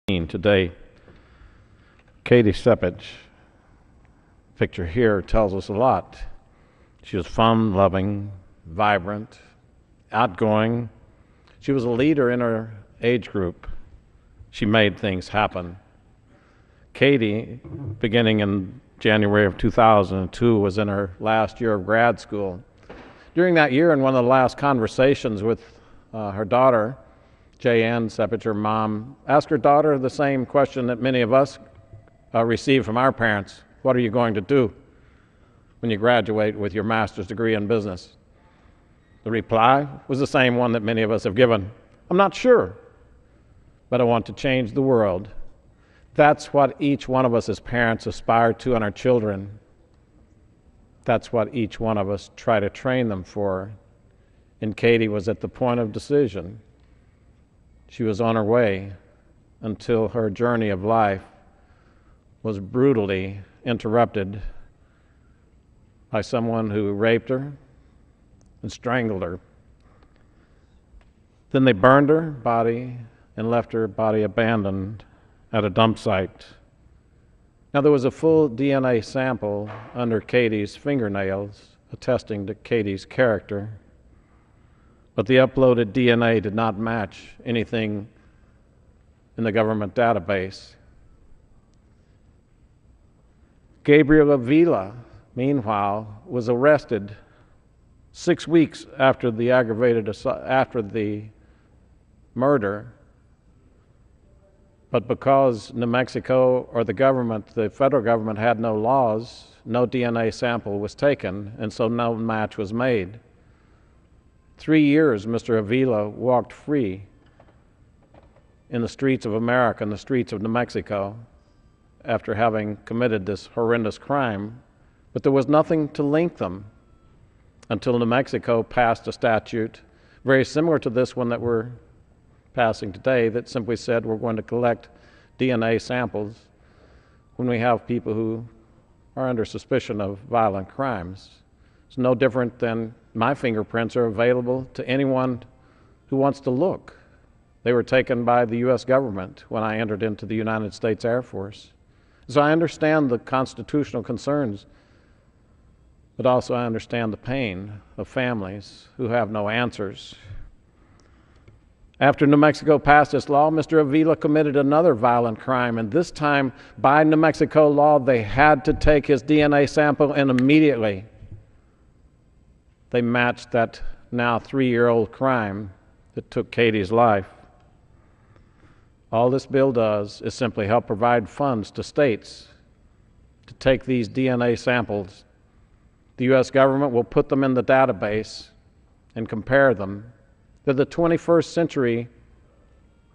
Today, Katie Seppage, picture here, tells us a lot. She was fun, loving, vibrant, outgoing. She was a leader in her age group. She made things happen. Katie, beginning in January of 2002, was in her last year of grad school. During that year, in one of the last conversations with her daughter, J.N. Seppage, her mom, asked her daughter the same question that many of us receive from our parents. What are you going to do when you graduate with your master's degree in business? The reply was the same one that many of us have given. I'm not sure, but I want to change the world. That's what each one of us as parents aspire to in our children. That's what each one of us try to train them for. And Katie was at the point of decision. She was on her way until her journey of life was brutally interrupted by someone who raped her and strangled her. Then they burned her body and left her body abandoned at a dump site. Now, there was a full DNA sample under Katie's fingernails attesting to Katie's character, but the uploaded DNA did not match anything in the government database. Gabriel Avila, meanwhile, was arrested 6 weeks after the murder. But because New Mexico or the federal government had no laws, no DNA sample was taken, and so no match was made. 3 years Mr. Avila walked free in the streets of America, in the streets of New Mexico, after having committed this horrendous crime, but there was nothing to link them until New Mexico passed a statute very similar to this one that we're passing today that simply said we're going to collect DNA samples when we have people who are under suspicion of violent crimes. It's no different than my fingerprints are available to anyone who wants to look. They were taken by the U.S. government when I entered into the United States Air Force. So I understand the constitutional concerns, but also I understand the pain of families who have no answers. After New Mexico passed this law, Mr. Avila committed another violent crime, and this time, by New Mexico law, they had to take his DNA sample, and immediately they matched that now 3-year-old crime that took Katie's life. All this bill does is simply help provide funds to states to take these DNA samples. The U.S. government will put them in the database and compare them. They're the 21st century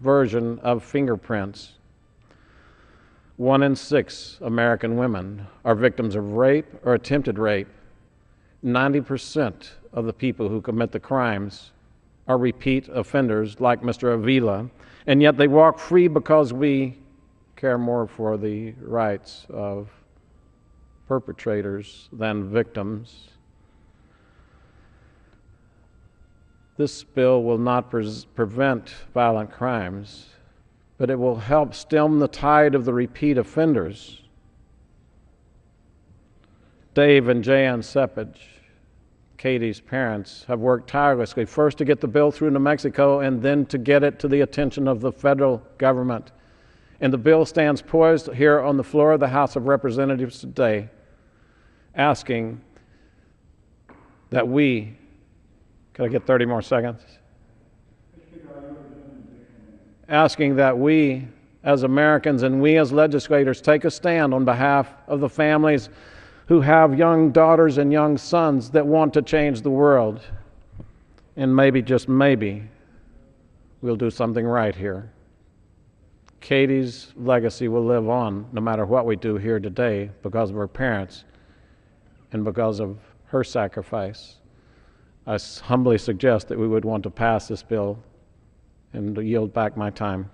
version of fingerprints. 1 in 6 American women are victims of rape or attempted rape. 90% of the people who commit the crimes are repeat offenders like Mr. Avila, and yet they walk free because we care more for the rights of perpetrators than victims. This bill will not prevent violent crimes, but it will help stem the tide of the repeat offenders. Dave and J.N. Seppage, Katie's parents, have worked tirelessly, first to get the bill through New Mexico and then to get it to the attention of the federal government. And the bill stands poised here on the floor of the House of Representatives today, asking that we, can I get 30 more seconds? Asking that we as Americans and we as legislators take a stand on behalf of the families who have young daughters and young sons that want to change the world. And maybe, just maybe, we'll do something right here. Katie's legacy will live on no matter what we do here today because of her parents and because of her sacrifice. I humbly suggest that we would want to pass this bill and yield back my time.